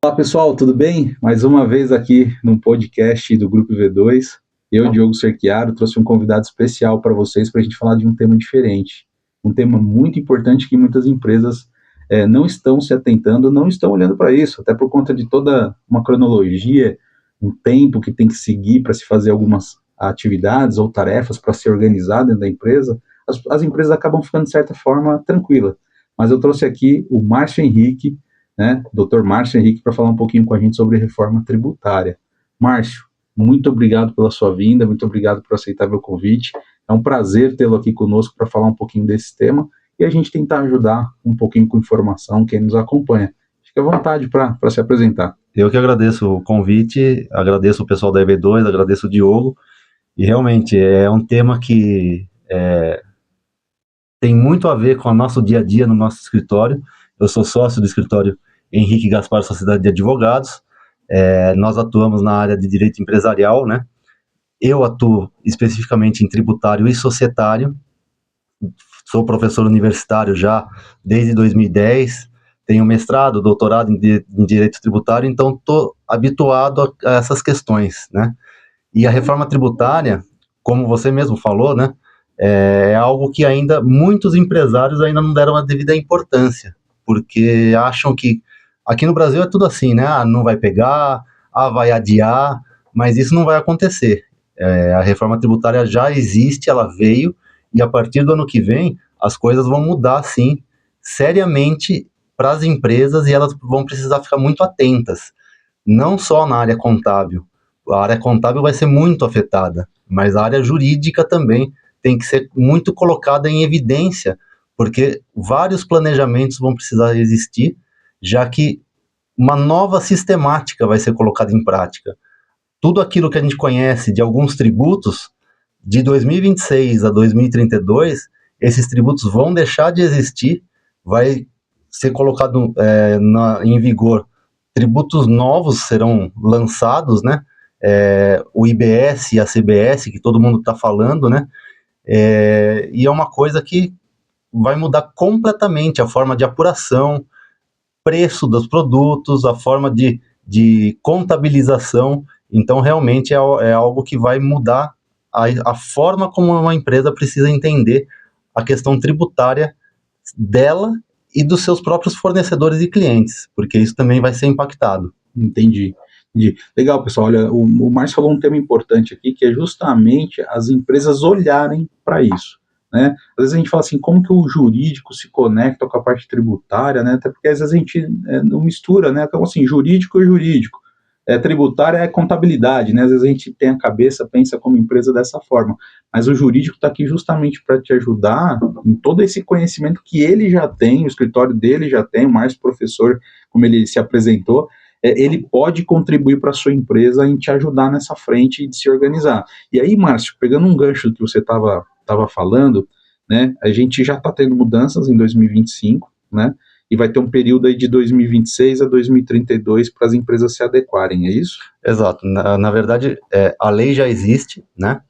Olá pessoal, tudo bem? Mais uma vez aqui no podcast do Grupo V2. Eu, Diogo Cerchiaro, trouxe um convidado especial para vocês para a gente falar de um tema diferente. Um tema muito importante que muitas empresas não estão se atentando, não estão olhando para isso, até por conta de toda uma cronologia, um tempo que tem que seguir para se fazer algumas atividades ou tarefas para se organizar dentro da empresa. As empresas acabam ficando, de certa forma, tranquilas. Mas eu trouxe aqui o Márcio Henrique, né, Dr. Márcio Henrique, para falar um pouquinho com a gente sobre reforma tributária. Márcio, muito obrigado pela sua vinda, muito obrigado por aceitar meu convite. É um prazer tê-lo aqui conosco para falar um pouquinho desse tema e a gente tentar ajudar um pouquinho com informação quem nos acompanha. Fique à vontade para se apresentar. Eu que agradeço o convite, agradeço o pessoal da EB2, agradeço o Diogo, e realmente é um tema que tem muito a ver com o nosso dia a dia no nosso escritório. Eu sou sócio do escritório Henrique Gaspar Sociedade de Advogados. Nós atuamos na área de direito empresarial, né? Eu atuo especificamente em tributário e societário. Sou professor universitário já desde 2010. Tenho mestrado, doutorado em direito tributário, então estou habituado a essas questões, né? E a reforma tributária, como você mesmo falou, né, é algo que ainda muitos empresários ainda não deram a devida importância, porque acham que aqui no Brasil é tudo assim, né? Não vai pegar, vai adiar, mas isso não vai acontecer. A reforma tributária já existe, ela veio, e a partir do ano que vem as coisas vão mudar, sim, seriamente para as empresas, e elas vão precisar ficar muito atentas, não só na área contábil. A área contábil vai ser muito afetada, mas a área jurídica também tem que ser muito colocada em evidência, porque vários planejamentos vão precisar existir, já que uma nova sistemática vai ser colocada em prática. Tudo aquilo que a gente conhece de alguns tributos, de 2026 a 2032, esses tributos vão deixar de existir, vai ser colocado em vigor, tributos novos serão lançados, né? O IBS e a CBS, que todo mundo está falando, né? E é uma coisa que vai mudar completamente a forma de apuração, preço dos produtos, a forma de contabilização. Então, realmente é algo que vai mudar a forma como uma empresa precisa entender a questão tributária dela e dos seus próprios fornecedores e clientes, porque isso também vai ser impactado. Entendi. Legal, pessoal. Olha, o Márcio falou um tema importante aqui, que é justamente as empresas olharem para isso, né? Às vezes a gente fala assim, como que o jurídico se conecta com a parte tributária, né? Até porque às vezes a gente não mistura, né? Então, assim, jurídico é jurídico, tributária é contabilidade, né? Às vezes a gente tem a cabeça, pensa como empresa dessa forma, mas o jurídico está aqui justamente para te ajudar em todo esse conhecimento que ele já tem, o escritório dele já tem, o Márcio professor, como ele se apresentou, ele pode contribuir para a sua empresa em te ajudar nessa frente de se organizar. E aí, Márcio, pegando um gancho que você estava falando, né, a gente já está tendo mudanças em 2025, né, e vai ter um período aí de 2026 a 2032 para as empresas se adequarem, é isso? Exato. Na verdade, a lei já existe, né?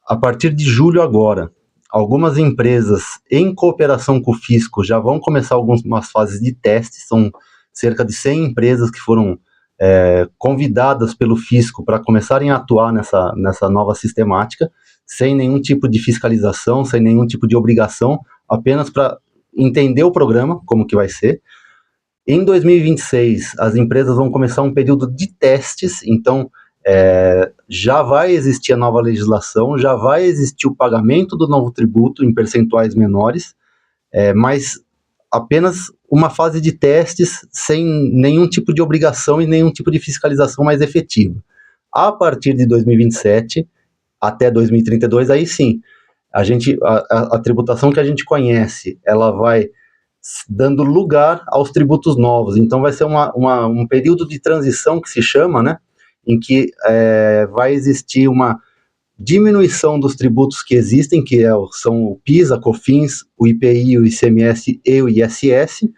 A partir de julho agora, algumas empresas em cooperação com o fisco já vão começar algumas fases de teste. São cerca de 100 empresas que foram convidadas pelo fisco para começarem a atuar nessa nova sistemática, sem nenhum tipo de fiscalização, sem nenhum tipo de obrigação, apenas para entender o programa, como que vai ser. Em 2026, as empresas vão começar um período de testes, então já vai existir a nova legislação, já vai existir o pagamento do novo tributo em percentuais menores, mas apenas uma fase de testes sem nenhum tipo de obrigação e nenhum tipo de fiscalização mais efetiva. A partir de 2027 até 2032, aí sim, a tributação que a gente conhece, ela vai dando lugar aos tributos novos. Então vai ser um período de transição que se chama, né, em que vai existir uma diminuição dos tributos que existem, que são o PIS, a COFINS, o IPI, o ICMS e o ISS,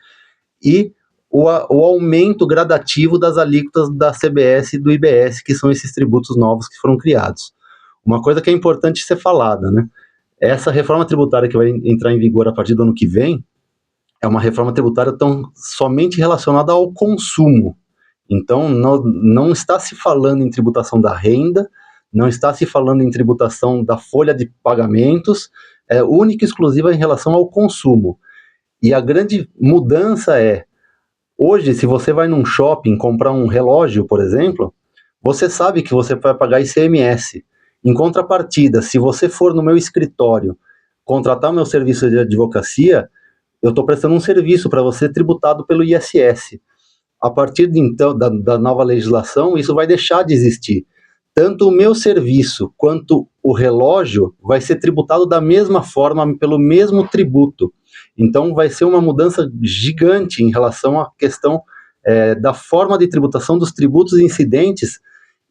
e o aumento gradativo das alíquotas da CBS e do IBS, que são esses tributos novos que foram criados. Uma coisa que é importante ser falada, né? Essa reforma tributária que vai entrar em vigor a partir do ano que vem, é uma reforma tributária tão somente relacionada ao consumo. Então, não está se falando em tributação da renda, não está se falando em tributação da folha de pagamentos, é única e exclusiva em relação ao consumo. E a grande mudança é, hoje, se você vai num shopping comprar um relógio, por exemplo, você sabe que você vai pagar ICMS. Em contrapartida, se você for no meu escritório contratar o meu serviço de advocacia, eu estou prestando um serviço para você tributado pelo ISS. A partir de então da nova legislação, isso vai deixar de existir. Tanto o meu serviço quanto o relógio vai ser tributado da mesma forma, pelo mesmo tributo. Então vai ser uma mudança gigante em relação à questão da forma de tributação dos tributos incidentes,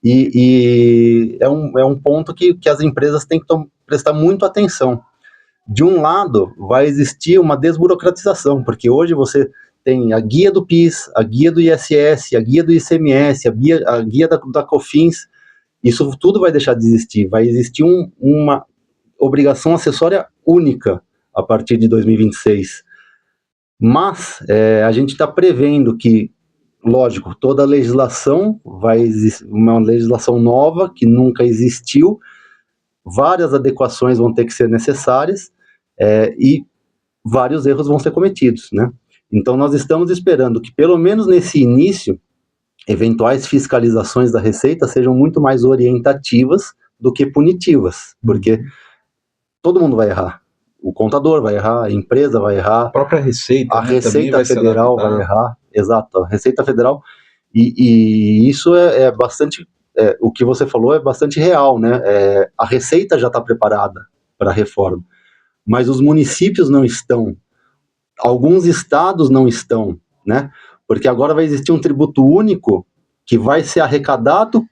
e é um ponto que as empresas têm que prestar muito atenção. De um lado, vai existir uma desburocratização, porque hoje você tem a guia do PIS, a guia do ISS, a guia do ICMS, a guia da COFINS. Isso tudo vai deixar de existir. Vai existir uma obrigação acessória única a partir de 2026. Mas a gente está prevendo que, lógico, toda a legislação vai existir, uma legislação nova que nunca existiu, várias adequações vão ter que ser necessárias, e vários erros vão ser cometidos, né? Então nós estamos esperando que, pelo menos nesse início, eventuais fiscalizações da Receita sejam muito mais orientativas do que punitivas, porque todo mundo vai errar. O contador vai errar, a empresa vai errar, A própria Receita, a né, Receita Federal vai errar, exato, a Receita Federal, e isso é bastante, o que você falou é bastante real, né? A Receita já está preparada para a reforma, mas os municípios não estão, alguns estados não estão, né? Porque agora vai existir um tributo único que vai ser arrecadado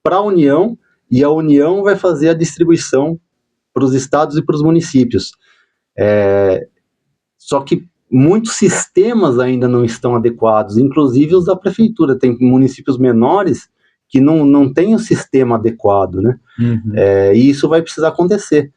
para a União, e a União vai fazer a distribuição para os estados e para os municípios. Só que muitos sistemas ainda não estão adequados, inclusive os da prefeitura. Tem municípios menores que não têm o sistema adequado, né? Uhum. E isso vai precisar acontecer.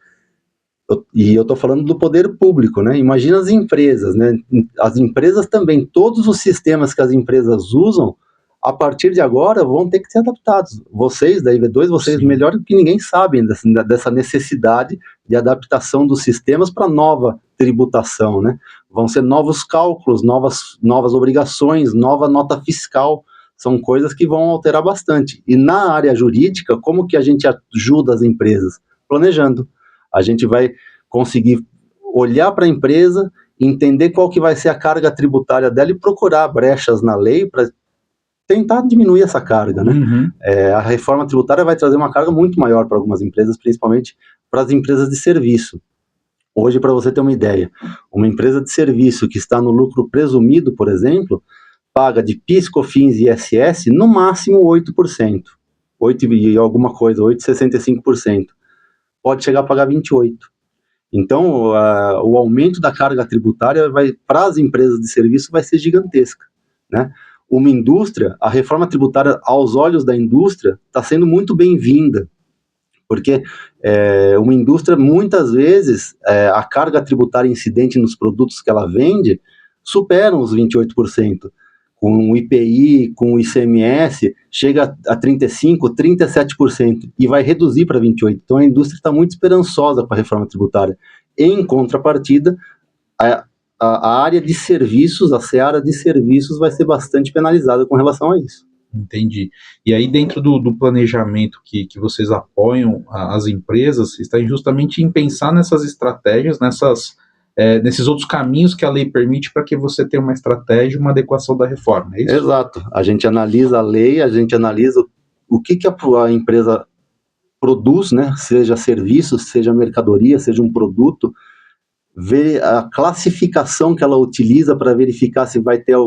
E eu estou falando do poder público, né? Imagina as empresas, né? As empresas também, todos os sistemas que as empresas usam, a partir de agora, vão ter que ser adaptados. Vocês, da IV2, vocês Sim. melhor que ninguém sabem dessa necessidade de adaptação dos sistemas para nova tributação, né? Vão ser novos cálculos, novas obrigações, nova nota fiscal. São coisas que vão alterar bastante. E na área jurídica, como que a gente ajuda as empresas? Planejando. A gente vai conseguir olhar para a empresa, entender qual que vai ser a carga tributária dela e procurar brechas na lei para tentar diminuir essa carga, né? Uhum. A reforma tributária vai trazer uma carga muito maior para algumas empresas, principalmente para as empresas de serviço. Hoje, para você ter uma ideia, uma empresa de serviço que está no lucro presumido, por exemplo, paga de PIS, COFINS e ISS no máximo 8%. 8 e alguma coisa, 8,65%. Pode chegar a pagar 28%. Então, o aumento da carga tributária para as empresas de serviço vai ser gigantesca, né? Uma indústria, a reforma tributária, aos olhos da indústria, está sendo muito bem-vinda, porque uma indústria, muitas vezes, a carga tributária incidente nos produtos que ela vende superam os 28%. Com o IPI, com o ICMS, chega a 35%, 37%, e vai reduzir para 28%. Então a indústria está muito esperançosa com a reforma tributária. Em contrapartida, a área de serviços, a seara de serviços, vai ser bastante penalizada com relação a isso. Entendi. E aí, dentro do planejamento que vocês apoiam as empresas, está justamente em pensar nessas estratégias, nesses outros caminhos que a lei permite para que você tenha uma estratégia, uma adequação da reforma, é isso? Exato. A gente analisa a lei, a gente analisa o que a empresa produz, né? Seja serviço, seja mercadoria, seja um produto, ver a classificação que ela utiliza para verificar se vai ter,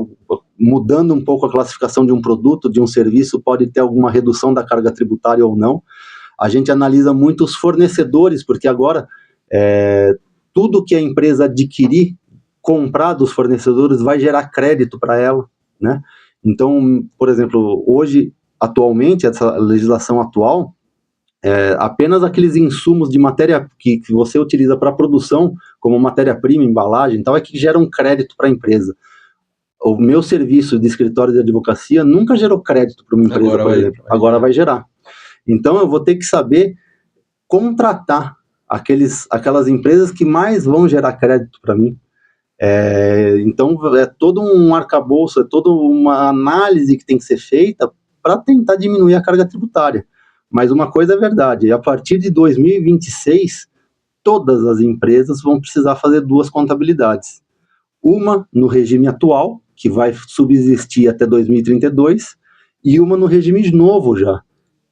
mudando um pouco a classificação de um produto, de um serviço, pode ter alguma redução da carga tributária ou não. A gente analisa muito os fornecedores, porque agora tudo que a empresa adquirir, comprar dos fornecedores, vai gerar crédito para ela, né? Então, por exemplo, hoje, atualmente, essa legislação atual, apenas aqueles insumos de matéria que você utiliza para a produção, como matéria-prima, embalagem e tal, é que gera um crédito para a empresa. O meu serviço de escritório de advocacia nunca gerou crédito para uma empresa, por exemplo. Agora vai gerar. Então, eu vou ter que saber contratar aquelas empresas que mais vão gerar crédito para mim. Então, é todo um arcabouço, é toda uma análise que tem que ser feita para tentar diminuir a carga tributária. Mas uma coisa é verdade, a partir de 2026, todas as empresas vão precisar fazer 2 contabilidades. Uma no regime atual, que vai subsistir até 2032, e uma no regime novo já,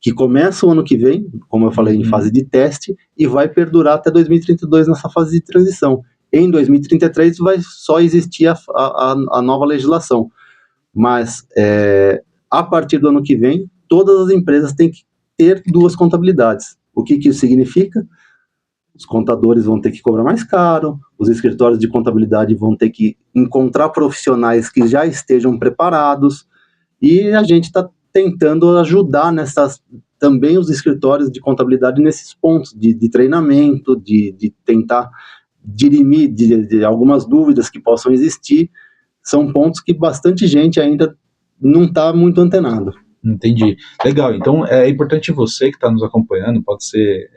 que começa o ano que vem, como eu falei, em fase de teste, e vai perdurar até 2032 nessa fase de transição. Em 2033 vai só existir a nova legislação. Mas, a partir do ano que vem, todas as empresas têm que ter 2 contabilidades. O que isso significa? Os contadores vão ter que cobrar mais caro, os escritórios de contabilidade vão ter que encontrar profissionais que já estejam preparados, e a gente está tentando ajudar também os escritórios de contabilidade nesses pontos de treinamento, de tentar dirimir de algumas dúvidas que possam existir. São pontos que bastante gente ainda não está muito antenado. Entendi. Legal. Então, é importante você que está nos acompanhando, pode ser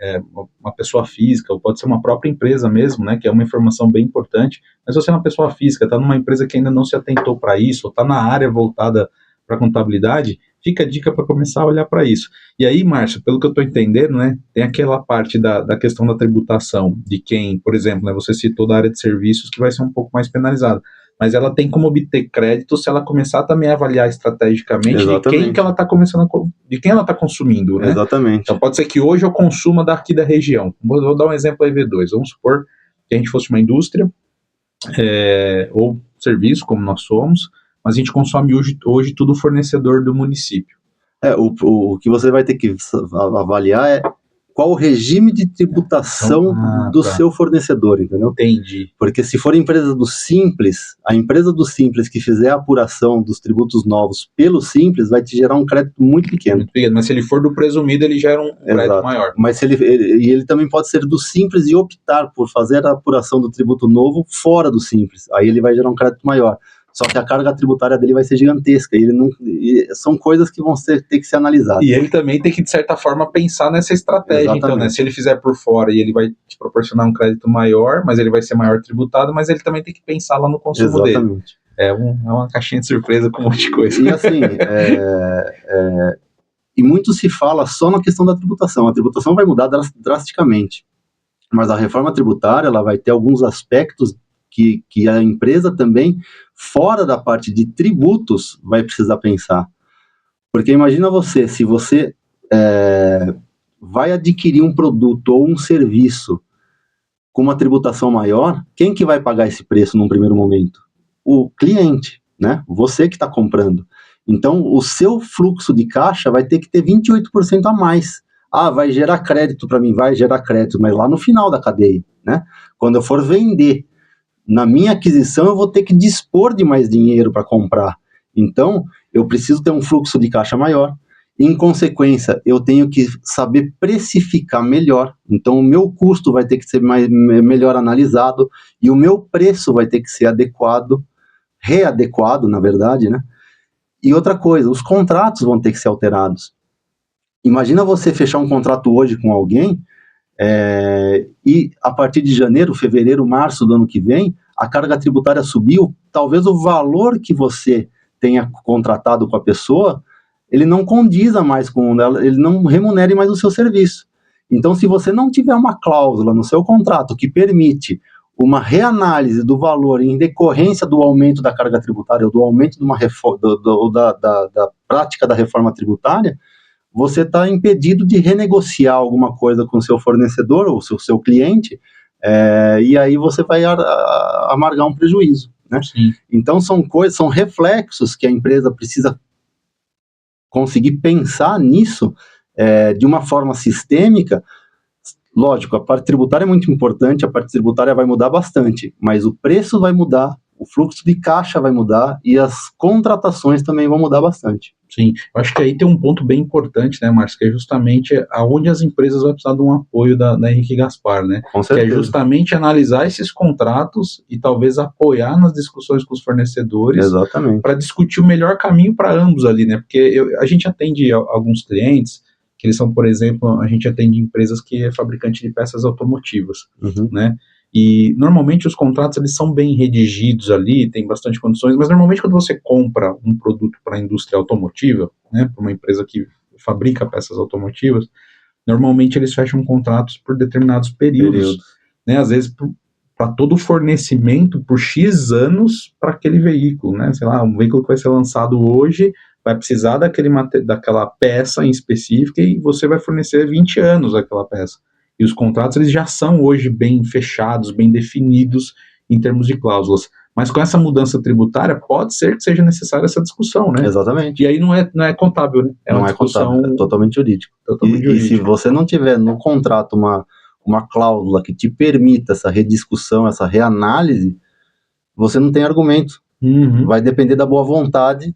uma pessoa física, ou pode ser uma própria empresa mesmo, né, que é uma informação bem importante, mas se você é uma pessoa física, está numa empresa que ainda não se atentou para isso, ou está na área voltada para contabilidade, fica a dica para começar a olhar para isso. E aí, Márcio, pelo que eu estou entendendo, né, tem aquela parte da questão da tributação, de quem, por exemplo, né, você citou da área de serviços, que vai ser um pouco mais penalizada, mas ela tem como obter crédito se ela começar também a avaliar estrategicamente de quem que ela está começando, de quem ela está consumindo, né? Exatamente. Então pode ser que hoje eu consuma daqui da região. Vou dar um exemplo aí, V2. Vamos supor que a gente fosse uma indústria ou serviço, como nós somos, mas a gente consome hoje tudo fornecedor do município. O que você vai ter que avaliar é qual o regime de tributação do seu fornecedor, entendeu? Entendi. Porque se for empresa do Simples, a empresa do Simples que fizer a apuração dos tributos novos pelo Simples vai te gerar um crédito muito pequeno. Muito pequeno, mas se ele for do presumido, ele gera um crédito maior. Mas se ele também pode ser do Simples e optar por fazer a apuração do tributo novo fora do Simples. Aí ele vai gerar um crédito maior. Só que a carga tributária dele vai ser gigantesca. São coisas que vão ter que ser analisadas. E ele também tem que, de certa forma, pensar nessa estratégia. Exatamente. Então, né? Se ele fizer por fora e ele vai te proporcionar um crédito maior, mas ele vai ser maior tributado, mas ele também tem que pensar lá no consumo dele. É uma caixinha de surpresa com um monte de coisa. E assim, e muito se fala só na questão da tributação. A tributação vai mudar drasticamente. Mas a reforma tributária, ela vai ter alguns aspectos que a empresa também, fora da parte de tributos, vai precisar pensar. Porque imagina se você vai adquirir um produto ou um serviço com uma tributação maior, quem que vai pagar esse preço num primeiro momento? O cliente, né? Você que está comprando. Então, o seu fluxo de caixa vai ter que ter 28% a mais. Vai gerar crédito para mim, vai gerar crédito, mas lá no final da cadeia, né? Quando eu for vender, na minha aquisição eu vou ter que dispor de mais dinheiro para comprar. Então, eu preciso ter um fluxo de caixa maior. Em consequência, eu tenho que saber precificar melhor. Então, o meu custo vai ter que ser melhor analisado e o meu preço vai ter que ser readequado, na verdade, né? E outra coisa, os contratos vão ter que ser alterados. Imagina você fechar um contrato hoje com alguém e a partir de janeiro, fevereiro, março do ano que vem, a carga tributária subiu, talvez o valor que você tenha contratado com a pessoa, ele não condiza mais com ela, ele não remunere mais o seu serviço. Então, se você não tiver uma cláusula no seu contrato que permite uma reanálise do valor em decorrência do aumento da carga tributária ou do aumento de da prática da reforma tributária, você está impedido de renegociar alguma coisa com o seu fornecedor ou seu cliente, e aí você vai amargar um prejuízo, né? Então são reflexos que a empresa precisa conseguir pensar nisso de uma forma sistêmica. Lógico, a parte tributária é muito importante, a parte tributária vai mudar bastante, mas o preço vai mudar, o fluxo de caixa vai mudar e as contratações também vão mudar bastante. Sim, eu acho que aí tem um ponto bem importante, né, Márcio, que é justamente aonde as empresas vão precisar de um apoio da Henrique Gaspar, né? Com certeza. Que é justamente analisar esses contratos e talvez apoiar nas discussões com os fornecedores para discutir o melhor caminho para ambos ali, né? Porque a gente atende alguns clientes que eles são, por exemplo, a gente atende empresas que é fabricante de peças automotivas, né? E normalmente os contratos eles são bem redigidos ali, tem bastante condições, mas normalmente quando você compra um produto para a indústria automotiva, né, para uma empresa que fabrica peças automotivas, normalmente eles fecham contratos por determinados períodos. Né, às vezes para todo o fornecimento por X anos para aquele veículo, né, sei lá, um veículo que vai ser lançado hoje vai precisar daquela peça em específica e você vai fornecer 20 anos aquela peça. E os contratos eles já são hoje bem fechados, bem definidos em termos de cláusulas. Mas com essa mudança tributária, pode ser que seja necessária essa discussão, né? Exatamente. E aí não é contábil, né? É uma discussão contábil, é totalmente jurídico. E se você não tiver no contrato uma cláusula que te permita essa rediscussão, essa reanálise, você não tem argumento. Vai depender da boa vontade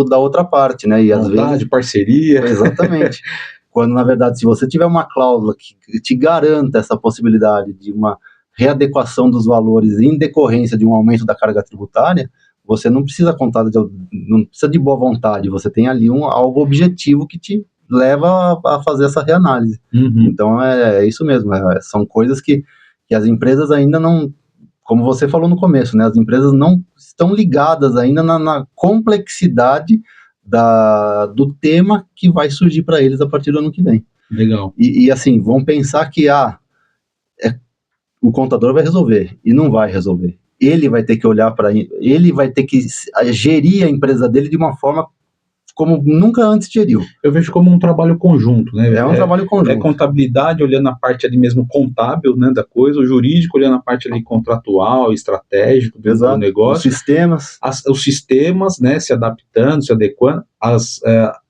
da outra parte, né? E às vezes parceria. Exatamente. Quando, na verdade, se você tiver uma cláusula que te garanta essa possibilidade de uma readequação dos valores em decorrência de um aumento da carga tributária, você não precisa não precisa de boa vontade, você tem ali algo objetivo que te leva a fazer essa reanálise. Então, é isso mesmo, são coisas que as empresas ainda não, como você falou no começo, né, as empresas não estão ligadas ainda na complexidade do tema que vai surgir para eles a partir do ano que vem. Legal. E assim, vão pensar que o contador vai resolver, e não vai resolver. Ele vai ter que olhar ele vai ter que gerir a empresa dele de uma forma como nunca antes geriu. Eu vejo como um trabalho conjunto, né? É um trabalho conjunto. É contabilidade olhando a parte ali mesmo contábil, né, da coisa, o jurídico olhando a parte ali contratual, estratégico do negócio. Os sistemas, né, se adaptando, se adequando,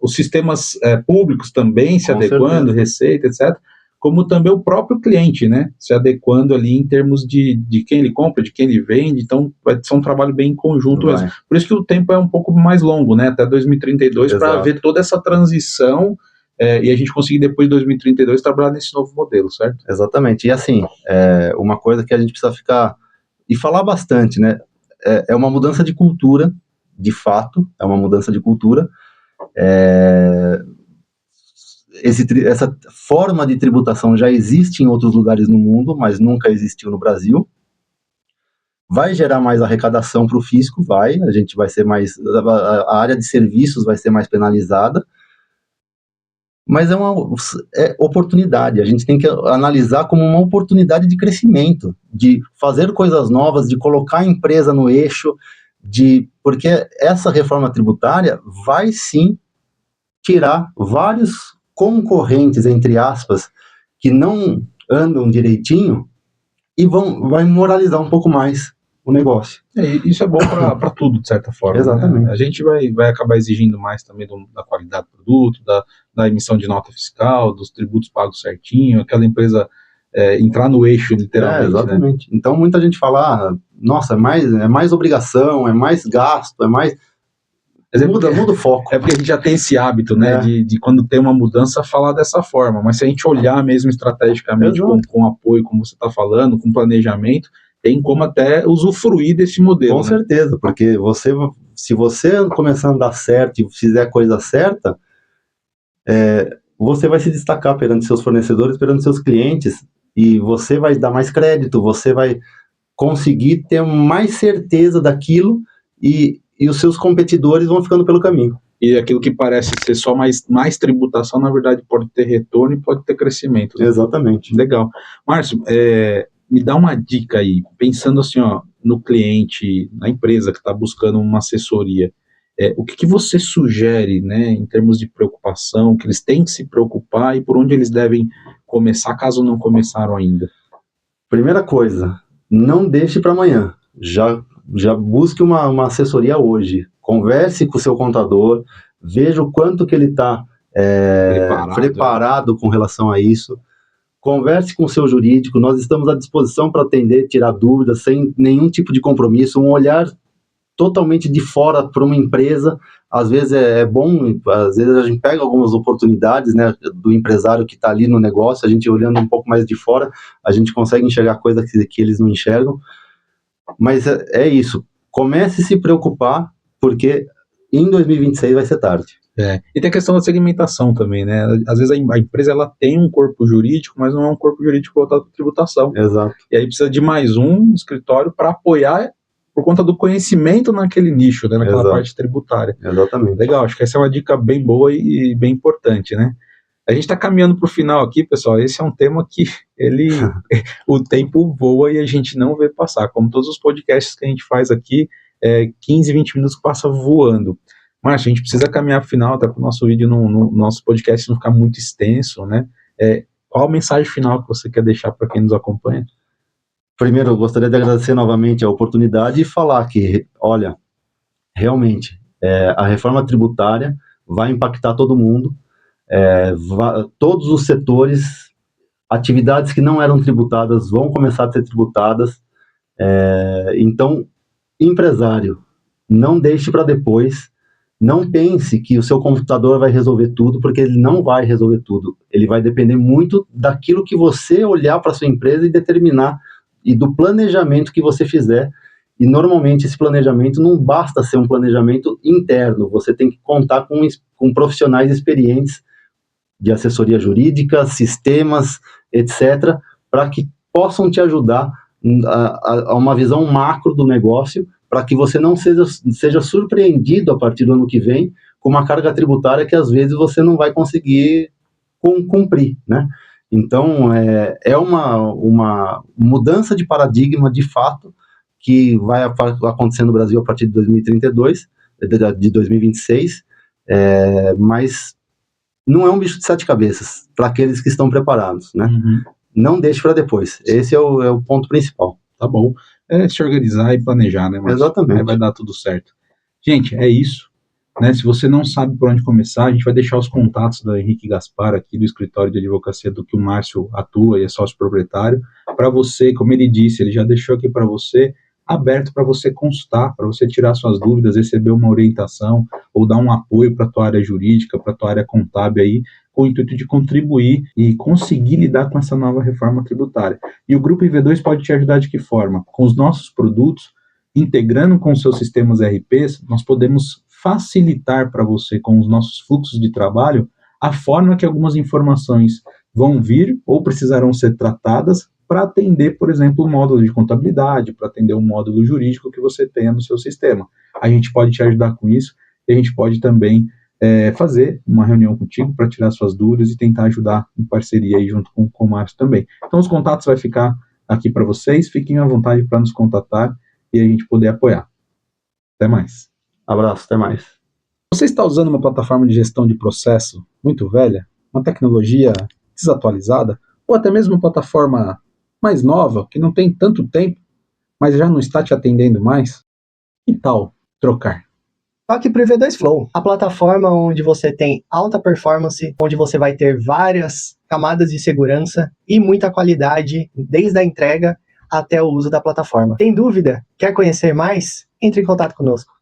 os sistemas públicos também se adequando, receita, etc., como também o próprio cliente, né, se adequando ali em termos de quem ele compra, de quem ele vende. Então vai ser um trabalho bem em conjunto mesmo. Por isso que o tempo é um pouco mais longo, né, até 2032, para ver toda essa transição e a gente conseguir depois de 2032 trabalhar nesse novo modelo, certo? Exatamente. E assim, uma coisa que a gente precisa ficar e falar bastante, né, é uma mudança de cultura, de fato, é uma mudança de cultura. Essa forma de tributação já existe em outros lugares no mundo, mas nunca existiu no Brasil. Vai gerar mais arrecadação para o fisco, a gente vai ser mais, a área de serviços vai ser mais penalizada, mas é oportunidade, a gente tem que analisar como uma oportunidade de crescimento, de fazer coisas novas, de colocar a empresa no eixo, porque essa reforma tributária vai sim tirar vários concorrentes, entre aspas, que não andam direitinho e vai moralizar um pouco mais o negócio. Isso é bom para tudo, de certa forma. Exatamente. Né? A gente vai acabar exigindo mais também da qualidade do produto, da emissão de nota fiscal, dos tributos pagos certinho, aquela empresa entrar no eixo, literalmente. Exatamente. Né? Então, muita gente fala, nossa, é mais obrigação, é mais gasto, é mais... Muda o foco. É porque a gente já tem esse hábito, né, de quando tem uma mudança, falar dessa forma. Mas se a gente olhar mesmo estrategicamente com apoio, como você está falando, com planejamento, tem como até usufruir desse modelo. Com certeza, porque se você começar a andar certo e fizer a coisa certa, você vai se destacar perante seus fornecedores, perante seus clientes, e você vai dar mais crédito, você vai conseguir ter mais certeza daquilo e os seus competidores vão ficando pelo caminho. E aquilo que parece ser só mais tributação, na verdade pode ter retorno e pode ter crescimento. Né? Exatamente. Legal. Márcio, me dá uma dica aí, pensando assim, no cliente, na empresa que está buscando uma assessoria, o que você sugere, né, em termos de preocupação, que eles têm que se preocupar e por onde eles devem começar, caso não começaram ainda? Primeira coisa, não deixe para amanhã. Já busque uma assessoria hoje. Converse com o seu contador, veja o quanto que ele está preparado com relação a isso. Converse com o seu jurídico, nós estamos à disposição para atender, tirar dúvidas, sem nenhum tipo de compromisso, um olhar totalmente de fora para uma empresa. Às vezes é bom, às vezes a gente pega algumas oportunidades, né, do empresário que está ali no negócio, a gente olhando um pouco mais de fora, a gente consegue enxergar coisas que eles não enxergam, mas é isso, comece a se preocupar, porque em 2026 vai ser tarde. E tem a questão da segmentação também, né? Às vezes a empresa ela tem um corpo jurídico, mas não é um corpo jurídico voltado para tributação. Exato. E aí precisa de mais um escritório para apoiar por conta do conhecimento naquele nicho, né? Naquela Exato. parte tributária. Exatamente. Legal, acho que essa é uma dica bem boa e bem importante, né? A gente está caminhando para o final aqui, pessoal. Esse é um tema que o tempo voa e a gente não vê passar. Como todos os podcasts que a gente faz aqui, 15, 20 minutos passa voando. Mas a gente precisa caminhar para o final, até para o nosso vídeo, no nosso podcast não ficar muito extenso, né? Qual a mensagem final que você quer deixar para quem nos acompanha? Primeiro, eu gostaria de agradecer novamente a oportunidade e falar que, olha, realmente, a reforma tributária vai impactar todo mundo, todos os setores, atividades que não eram tributadas vão começar a ser tributadas, então, empresário, não deixe para depois, não pense que o seu computador vai resolver tudo, porque ele não vai resolver tudo, ele vai depender muito daquilo que você olhar para a sua empresa e determinar, e do planejamento que você fizer. E normalmente esse planejamento não basta ser um planejamento interno, você tem que contar com profissionais experientes de assessoria jurídica, sistemas, etc., para que possam te ajudar a uma visão macro do negócio, para que você não seja surpreendido a partir do ano que vem com uma carga tributária que às vezes você não vai conseguir cumprir, né? Então, é uma mudança de paradigma, de fato, que vai acontecer no Brasil a partir de 2032, de 2026, mas não é um bicho de 7 cabeças, para aqueles que estão preparados, né? Uhum. Não deixe para depois, esse é o ponto principal. Tá bom, se organizar e planejar, né, Márcio? Exatamente. Aí vai dar tudo certo. Gente, é isso. Né, se você não sabe por onde começar, a gente vai deixar os contatos da Henrique Gaspar aqui do escritório de advocacia do que o Márcio atua e é sócio proprietário, para você, como ele disse, ele já deixou aqui para você, aberto para você consultar, para você tirar suas dúvidas, receber uma orientação ou dar um apoio para a tua área jurídica, para a tua área contábil aí, com o intuito de contribuir e conseguir lidar com essa nova reforma tributária. E o Grupo IV2 pode te ajudar de que forma? Com os nossos produtos, integrando com os seus sistemas ERPs, nós podemos facilitar para você, com os nossos fluxos de trabalho, a forma que algumas informações vão vir ou precisarão ser tratadas para atender, por exemplo, o módulo de contabilidade, para atender o módulo jurídico que você tenha no seu sistema. A gente pode te ajudar com isso e a gente pode também fazer uma reunião contigo para tirar suas dúvidas e tentar ajudar em parceria aí junto com o Márcio também. Então os contatos vai ficar aqui para vocês, fiquem à vontade para nos contatar e a gente poder apoiar. Até mais. Abraço, até mais. Você está usando uma plataforma de gestão de processo muito velha, uma tecnologia desatualizada, ou até mesmo uma plataforma mais nova, que não tem tanto tempo, mas já não está te atendendo mais? Que tal trocar? Toque para o IV2 Flow, a plataforma onde você tem alta performance, onde você vai ter várias camadas de segurança e muita qualidade, desde a entrega até o uso da plataforma. Tem dúvida? Quer conhecer mais? Entre em contato conosco.